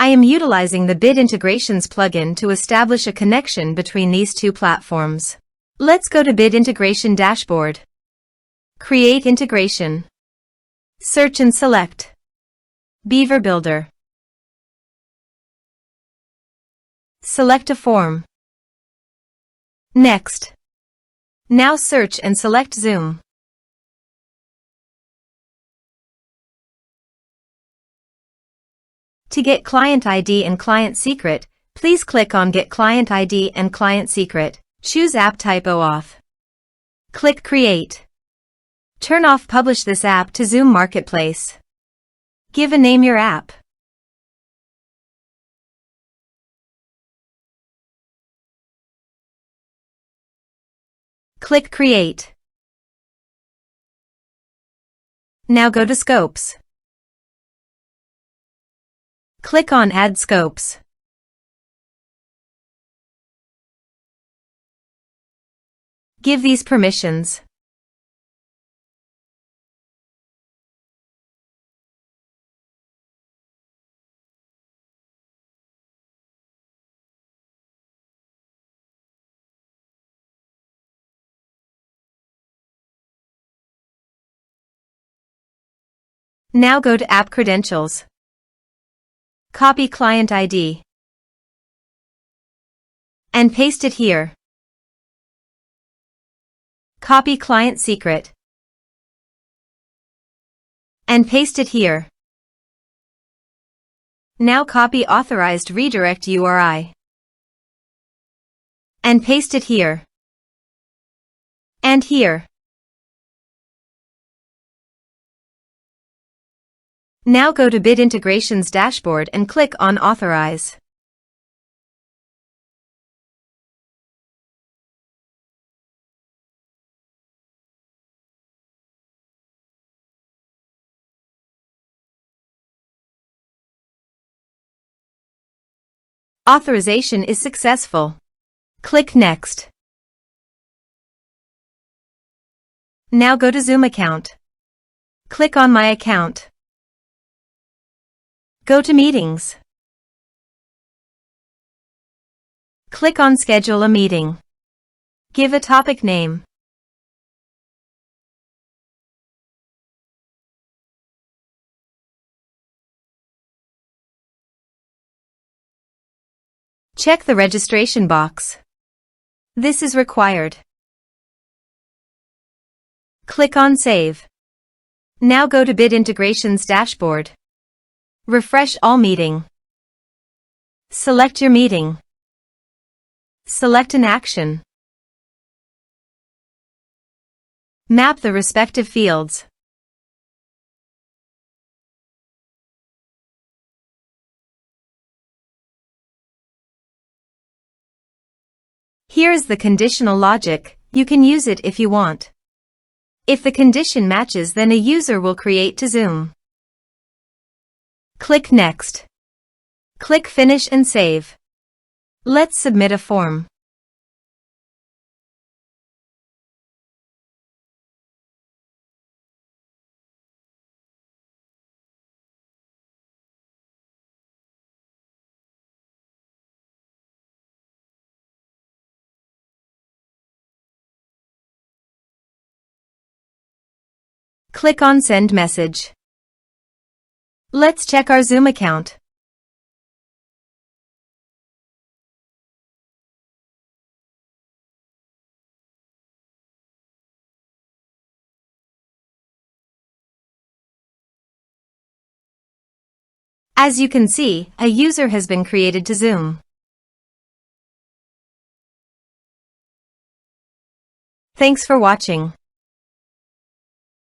I am utilizing the Bit Integrations plugin to establish a connection between these two platforms. Let's go to Bit Integration Dashboard. Create integration. Search and select Beaver Builder. Select a form. Next. Now search and select Zoom. To get client ID and client secret, please click on Get Client ID and Client Secret. Choose App Type OAuth. Click Create. Turn off Publish this app to Zoom Marketplace. Give a name your app. Click Create. Now go to Scopes. Click on Add Scopes. Give these permissions. Now go to App Credentials. Copy Client ID and paste it here. Copy Client Secret and paste it here. Now copy Authorized Redirect URI and paste it here and here. Now go to Bit Integrations Dashboard and click on Authorize. Authorization is successful. Click Next. Now go to Zoom account. Click on My Account. Go to Meetings. Click on Schedule a meeting. Give a topic name. Check the registration box. This is required. Click on Save. Now go to Bit Integrations Dashboard. Refresh all meeting. Select your meeting. Select an action. Map the respective fields. Here is the conditional logic. You can use it if you want. If the condition matches, then a user will create to Zoom. Click Next. Click Finish and Save. Let's submit a form. Click on Send Message. Let's check our Zoom account. As you can see, a user has been created to Zoom. Thanks for watching.